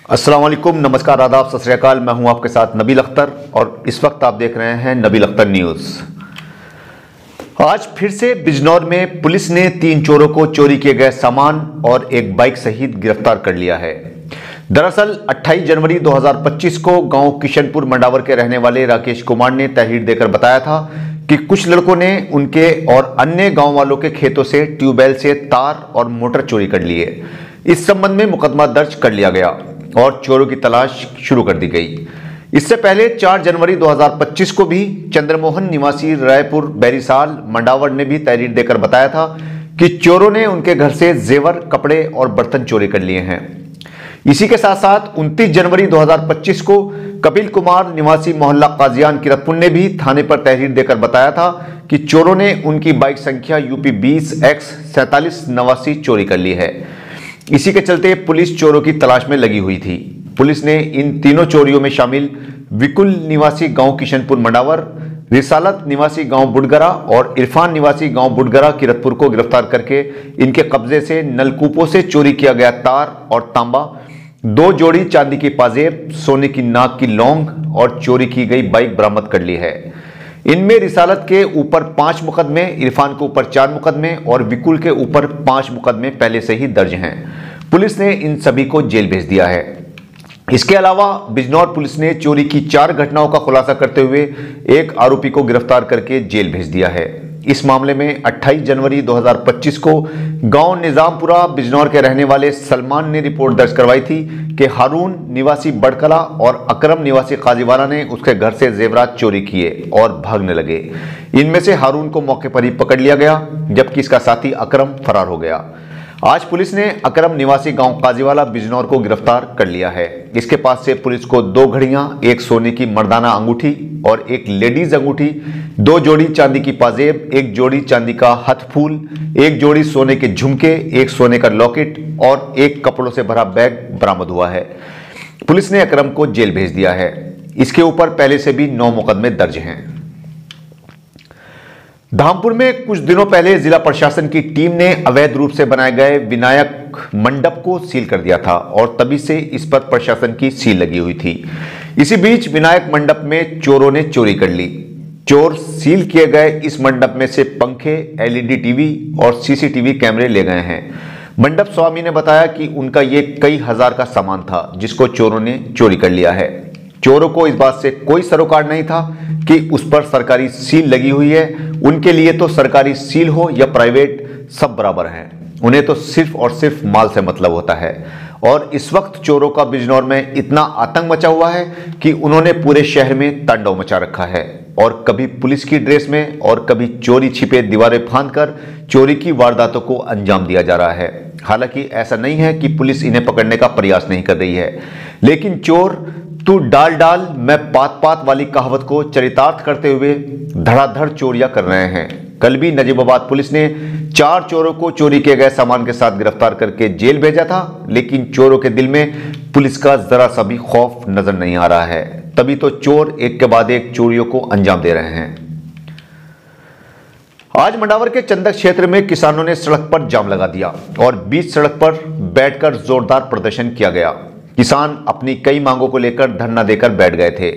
अस्सलाम वालेकुम, नमस्कार, आदाब, सत श्री अकाल। मैं हूं आपके साथ नबील अख्तर और इस वक्त आप देख रहे हैं नबील अख्तर न्यूज़। आज फिर से बिजनौर में पुलिस ने 3 चोरों को चोरी किए गए सामान और एक बाइक सहित गिरफ्तार कर लिया है। दरअसल 28 जनवरी 2025 को गांव किशनपुर मंडावर के रहने वाले राकेश कुमार ने तहरीर देकर बताया था कि कुछ लड़कों ने उनके और अन्य गांव वालों के खेतों से ट्यूबवेल से तार और मोटर चोरी कर लिए। इस संबंध में मुकदमा दर्ज कर लिया गया और चोरों की तलाश शुरू कर दी गई। इससे पहले 4 जनवरी 2025 को भी चंद्रमोहन निवासी रायपुर बैरीसाल मंडावर ने भी तहरीर देकर बताया था कि चोरों ने उनके घर से जेवर, कपड़े और बर्तन चोरी कर लिए हैं। इसी के साथ साथ 29 जनवरी 2025 को कपिल कुमार निवासी मोहल्ला काजियान किरतपुर ने भी थाने पर तहरीर देकर बताया था कि चोरों ने उनकी बाइक संख्या UP 20X 4789 चोरी कर ली है। इसी के चलते पुलिस चोरों की तलाश में लगी हुई थी। पुलिस ने इन तीनों चोरियों में शामिल विकुल निवासी गांव किशनपुर मंडावर, रिसालत निवासी गांव बुडगरा और इरफान निवासी गांव बुडगरा किरतपुर को गिरफ्तार करके इनके कब्जे से नलकूपों से चोरी किया गया तार और तांबा, 2 जोड़ी चांदी की पाजेब, सोने की नाक की लौंग और चोरी की गई बाइक बरामद कर ली है। इनमें रिसालत के ऊपर 5 मुकदमे, इरफान के ऊपर 4 मुकदमे और विकुल के ऊपर 5 मुकदमे पहले से ही दर्ज हैं। पुलिस ने इन सभी को जेल भेज दिया है। इसके अलावा बिजनौर पुलिस ने चोरी की 4 घटनाओं का खुलासा करते हुए एक आरोपी को गिरफ्तार करके जेल भेज दिया है। इस मामले में 28 जनवरी 2025 को गांव निजामपुरा बिजनौर के रहने वाले सलमान ने रिपोर्ट दर्ज करवाई थी कि हारून निवासी बड़कला और अकरम निवासी काजीवाला ने उसके घर से जेवरात चोरी किए और भागने लगे। इनमें से हारून को मौके पर ही पकड़ लिया गया जबकि इसका साथी अकरम फरार हो गया। आज पुलिस ने अकरम निवासी गांव काजीवाला बिजनौर को गिरफ्तार कर लिया है। इसके पास से पुलिस को 2 घड़ियां, 1 सोने की मर्दाना अंगूठी और 1 लेडीज अंगूठी, 2 जोड़ी चांदी की पाजेब, 1 जोड़ी चांदी का हथफूल, 1 जोड़ी सोने के झुमके, 1 सोने का लॉकेट और 1 कपड़ों से भरा बैग बरामद हुआ है। पुलिस ने अकरम को जेल भेज दिया है। इसके ऊपर पहले से भी 9 मुकदमे दर्ज हैं। धामपुर में कुछ दिनों पहले जिला प्रशासन की टीम ने अवैध रूप से बनाए गए विनायक मंडप को सील कर दिया था और तभी से इस पर प्रशासन की सील लगी हुई थी। इसी बीच विनायक मंडप में चोरों ने चोरी कर ली। चोर सील किए गए इस मंडप में से पंखे, LED टीवी और CCTV कैमरे ले गए हैं। मंडप स्वामी ने बताया कि उनका ये कई हजार का सामान था जिसको चोरों ने चोरी कर लिया है। चोरों को इस बात से कोई सरोकार नहीं था कि उस पर सरकारी सील लगी हुई है। उनके लिए तो सरकारी सील हो या प्राइवेट, सब बराबर हैं। उन्हें तो सिर्फ और सिर्फ माल से मतलब होता है। और इस वक्त चोरों का बिजनौर में इतना आतंक मचा हुआ है कि उन्होंने पूरे शहर में तांडव मचा रखा है और कभी पुलिस की ड्रेस में और कभी चोरी छिपे दीवारें फांदकर चोरी की वारदातों को अंजाम दिया जा रहा है। हालांकि ऐसा नहीं है कि पुलिस इन्हें पकड़ने का प्रयास नहीं कर रही है, लेकिन चोर तू डाल डाल मैं पात पात वाली कहावत को चरितार्थ करते हुए धड़ाधड़ चोरियां कर रहे हैं। कल भी नजीबाबाद पुलिस ने 4 चोरों को चोरी किए गए सामान के साथ गिरफ्तार करके जेल भेजा था, लेकिन चोरों के दिल में पुलिस का जरा सा भी खौफ नजर नहीं आ रहा है। तभी तो चोर एक के बाद एक चोरियों को अंजाम दे रहे हैं। आज मंडावर के चंदक क्षेत्र में किसानों ने सड़क पर जाम लगा दिया और बीच सड़क पर बैठकर जोरदार प्रदर्शन किया गया। किसान अपनी कई मांगों को लेकर धरना देकर बैठ गए थे।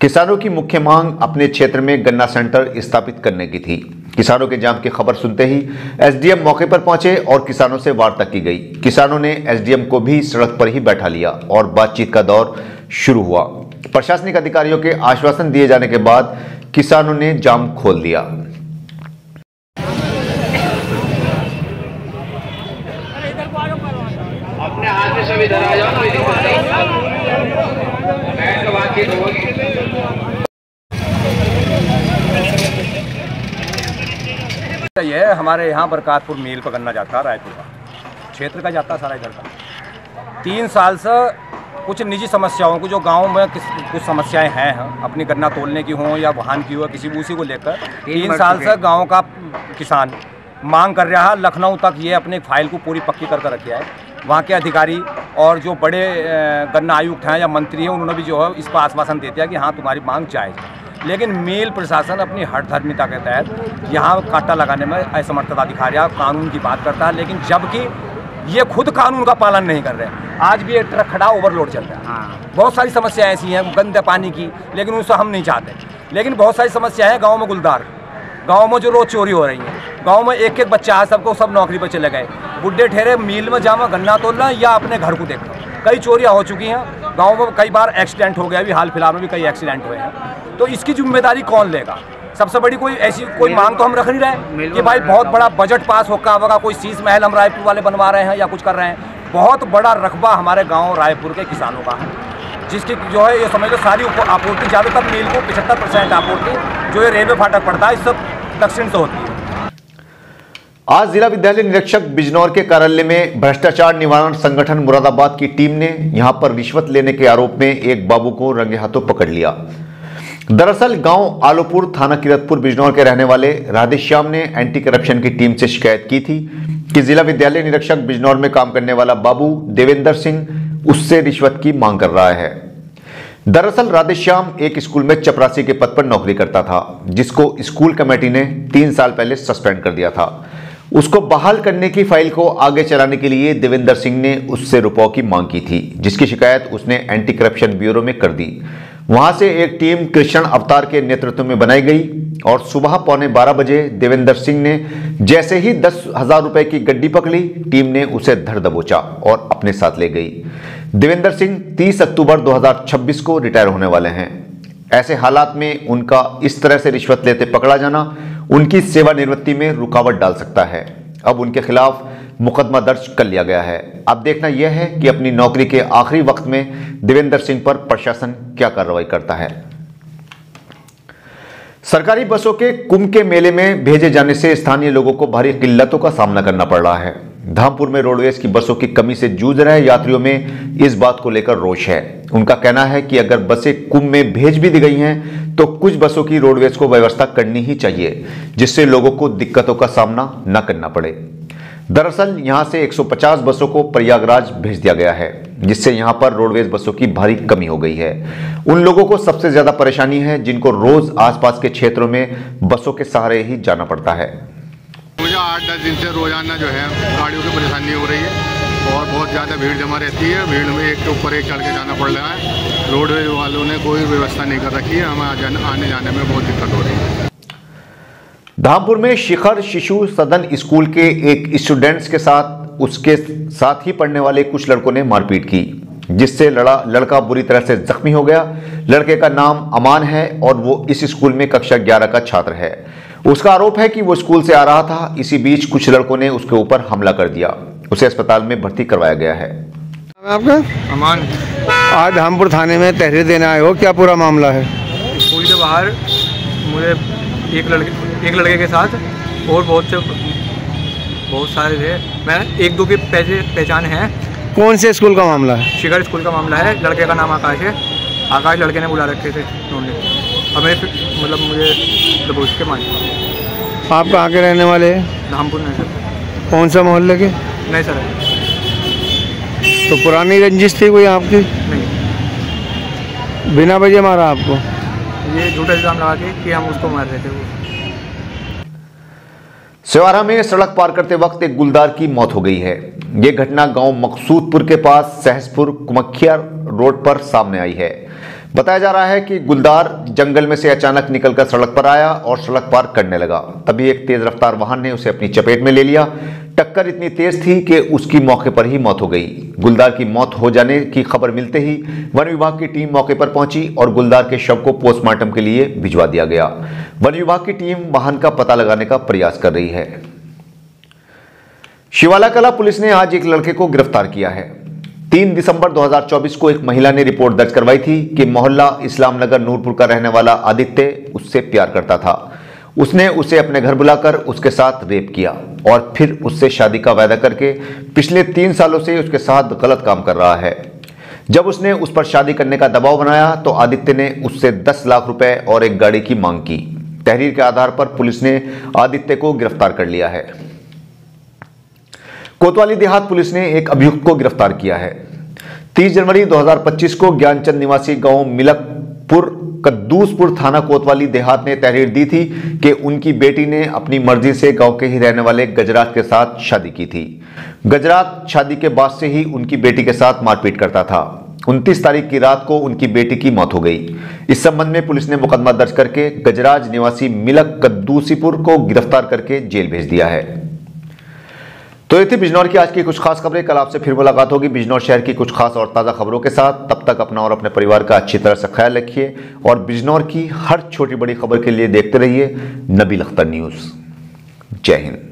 किसानों की मुख्य मांग अपने क्षेत्र में गन्ना सेंटर स्थापित करने की थी। किसानों के जाम की खबर सुनते ही SDM मौके पर पहुंचे और किसानों से वार्ता की गई। किसानों ने SDM को भी सड़क पर ही बैठा लिया और बातचीत का दौर शुरू हुआ। प्रशासनिक अधिकारियों के आश्वासन दिए जाने के बाद किसानों ने जाम खोल दिया। अपने हाथ में सब इधर आ जाओ ना, इधर बैठ के बातचीत होगी। ये हमारे यहाँ बरकातपुर मील पर गन्ना जाता है, रायपुर का क्षेत्र का जाता है सारा इधर का। 3 साल से कुछ निजी समस्याओं को, जो गांव में कुछ समस्याएं हैं अपनी गन्ना तोलने की हो या वाहन की हो, किसी उसी को लेकर 3 साल से गांव का किसान मांग कर रहा है। लखनऊ तक ये अपने फाइल को पूरी पक्की कर रखी है। वहाँ के अधिकारी और जो बड़े गन्ना आयुक्त हैं या मंत्री हैं, उन्होंने भी जो है इस पर आश्वासन देते हैं कि हाँ तुम्हारी मांग जायज़ है। लेकिन मील प्रशासन अपनी हठधर्मिता के तहत यहाँ कांटा लगाने में असमर्थता दिखा रहा है, कानून की बात करता है। लेकिन जबकि ये खुद कानून का पालन नहीं कर रहे हैं। आज भी एक ट्रक खड़ा ओवरलोड चल रहा है। बहुत सारी समस्याएं ऐसी हैं गंदे पानी की, लेकिन उनसे हम नहीं चाहते। लेकिन बहुत सारी समस्याएं हैं गाँव में गुलदार, गाँव में जो रोज चोरी हो रही है, गाँव में एक एक बच्चा है, सबको सब नौकरी पर चले गए, बुढ़े ठहरे मिल में जामा गन्ना तोड़ना या अपने घर को देखना। कई चोरियां हो चुकी हैं गाँव में, कई बार एक्सीडेंट हो गया, अभी हाल फिलहाल में भी कई एक्सीडेंट हुए हैं। तो इसकी जिम्मेदारी कौन लेगा? सबसे बड़ी कोई ऐसी कोई मांग तो हम रख नहीं रहे कि भाई बहुत बड़ा बजट पास होगा कोई शीश महल हम रायपुर वाले बनवा रहे हैं या कुछ कर रहे हैं। बहुत बड़ा रकबा हमारे गांव रायपुर के किसानों का है, जिसकी जो है ये समझ लो सारी आपूर्ति, ज़्यादातर मील को 75% आपूर्ति जो ये रेलवे फाटक पड़ता है, इस सब दक्षिण से होती है। आज जिला विद्यालय निरीक्षक बिजनौर के कार्यालय में भ्रष्टाचार निवारण संगठन मुरादाबाद की टीम ने यहां पर रिश्वत लेने के आरोप में एक बाबू को रंगे हाथों पकड़ लिया। दरअसल गांव आलोपुर, थाना किरतपुर, बिजनौर के रहने वाले राधेश्याम ने एंटी करप्शन की टीम से शिकायत की थी कि जिला विद्यालय निरीक्षक बिजनौर में काम करने वाला बाबू देवेंद्र सिंह उससे रिश्वत की मांग कर रहा है। दरअसल राधेश्याम एक स्कूल में चपरासी के पद पर नौकरी करता था, जिसको स्कूल कमेटी ने 3 साल पहले सस्पेंड कर दिया था। उसको बहाल करने की फाइल को आगे चलाने के लिए देवेंद्र सिंह ने उससे रुपयों की मांग की थी, जिसकी शिकायत उसने एंटी करप्शन ब्यूरो में कर दी। वहां से एक टीम कृष्ण अवतार के नेतृत्व में बनाई गई और सुबह 11:15 बजे देवेंद्र सिंह ने जैसे ही 10,000 रुपए की गड्डी पकड़ी, टीम ने उसे धर दबोचा और अपने साथ ले गई। देवेंद्र सिंह 30 अक्टूबर 2026 को रिटायर होने वाले हैं। ऐसे हालात में उनका इस तरह से रिश्वत लेते पकड़ा जाना उनकी सेवानिवृत्ति में रुकावट डाल सकता है। अब उनके खिलाफ मुकदमा दर्ज कर लिया गया है। अब देखना यह है कि अपनी नौकरी के आखिरी वक्त में देवेंद्र सिंह पर प्रशासन क्या कार्रवाई करता है। सरकारी बसों के कुंभ के मेले में भेजे जाने से स्थानीय लोगों को भारी किल्लतों का सामना करना पड़ रहा है। धामपुर में रोडवेज की बसों की कमी से जूझ रहे यात्रियों में इस बात को लेकर रोष है। उनका कहना है कि अगर बसें कुंभ में भेज भी दी गई हैं तो कुछ बसों की रोडवेज को व्यवस्था करनी ही चाहिए, जिससे लोगों को दिक्कतों का सामना न करना पड़े। दरअसल यहां से 150 बसों को प्रयागराज भेज दिया गया है, जिससे यहां पर रोडवेज बसों की भारी कमी हो गई है। उन लोगों को सबसे ज्यादा परेशानी है जिनको रोज आसपास के क्षेत्रों में बसों के सहारे ही जाना पड़ता है। मुझे 8-10 दिन से रोजाना जो है गाड़ियों की परेशानी हो रही है और बहुत ज़्यादा भीड़ जमा रहती है। भीड़ में एक के ऊपर एक चढ़ के जाना पड़ रहा है। रोडवेज वालों ने कोई व्यवस्था नहीं कर रखी है, हमें आने जाने में बहुत दिक्कत हो रही है। धामपुर में शिखर शिशु सदन स्कूल के एक स्टूडेंट्स के साथ उसके साथ ही पढ़ने वाले कुछ लड़कों ने मारपीट की, जिससे लड़का बुरी तरह से जख्मी हो गया। लड़के का नाम अमान है और वो इस स्कूल में कक्षा 11 का छात्र है। उसका आरोप है कि वो स्कूल से आ रहा था, इसी बीच कुछ लड़कों ने उसके ऊपर हमला कर दिया। उसे अस्पताल में भर्ती करवाया गया है। आपका अमान, आज धामपुर थाने में तहरीर देने आए हो, क्या पूरा मामला है? स्कूल के बाहर मुझे एक लड़के के साथ और बहुत सारे थे। मैं 1-2 के पहचान है। कौन से स्कूल का मामला है? शिखर स्कूल का मामला है। लड़के का नाम आकाश है। आकाश लड़के ने बुला रखे थे उन्होंने, और मुझे दबोच के मारे। आप कहाँ के रहने वाले हैं? धामपुर में सर। कौन सा मोहल्ले के? नहीं सर। तो पुरानी रंजिश थी कोई आपकी? नहीं। बिना वजह मारा आपको? ये झूठा इल्जाम लगा के कि हम उसको मार रहे थे। वो सेवारा में सड़क पार करते वक्त एक गुलदार की मौत हो गई है। यह घटना गांव मकसूदपुर के पास सहसपुर कुमखिया रोड पर सामने आई है। बताया जा रहा है कि गुलदार जंगल में से अचानक निकलकर सड़क पर आया और सड़क पार करने लगा। तभी एक तेज रफ्तार वाहन ने उसे अपनी चपेट में ले लिया। टक्कर इतनी तेज थी कि उसकी मौके पर ही मौत हो गई। गुलदार की मौत हो जाने की खबर मिलते ही वन विभाग की टीम मौके पर पहुंची और गुलदार के शव को पोस्टमार्टम के लिए भिजवा दिया गया। वन विभाग की टीम वाहन का पता लगाने का प्रयास कर रही है। शिवाला कला पुलिस ने आज एक लड़के को गिरफ्तार किया है। 3 दिसंबर 2024 को एक महिला ने रिपोर्ट दर्ज करवाई थी कि मोहल्ला इस्लाम नगर नूरपुर का रहने वाला आदित्य उससे प्यार करता था। उसने उसे अपने घर बुलाकर उसके साथ रेप किया और फिर उससे शादी का वायदा करके पिछले 3 सालों से उसके साथ गलत काम कर रहा है। जब उसने उस पर शादी करने का दबाव बनाया तो आदित्य ने उससे 10 लाख रुपए और एक गाड़ी की मांग की। तहरीर के आधार पर पुलिस ने आदित्य को गिरफ्तार कर लिया है। कोतवाली देहात पुलिस ने एक अभियुक्त को गिरफ्तार किया है। 30 जनवरी 2025 को ज्ञानचंद निवासी गांव मिलकपुर कद्दूसपुर थाना कोतवाली देहात ने तहरीर दी थी कि उनकी बेटी ने अपनी मर्जी से गांव के ही रहने वाले गजरात के साथ शादी की थी। गजरात शादी के बाद से ही उनकी बेटी के साथ मारपीट करता था। 29 तारीख की रात को उनकी बेटी की मौत हो गई। इस संबंध में पुलिस ने मुकदमा दर्ज करके गजराज निवासी मिलक कद्दूसीपुर को गिरफ्तार करके जेल भेज दिया है। तो ये थी बिजनौर की आज की कुछ खास खबरें। कल आपसे फिर मुलाकात होगी बिजनौर शहर की कुछ खास और ताज़ा खबरों के साथ। तब तक अपना और अपने परिवार का अच्छी तरह से ख्याल रखिए और बिजनौर की हर छोटी बड़ी खबर के लिए देखते रहिए नबी लख्तर न्यूज़। जय हिंद।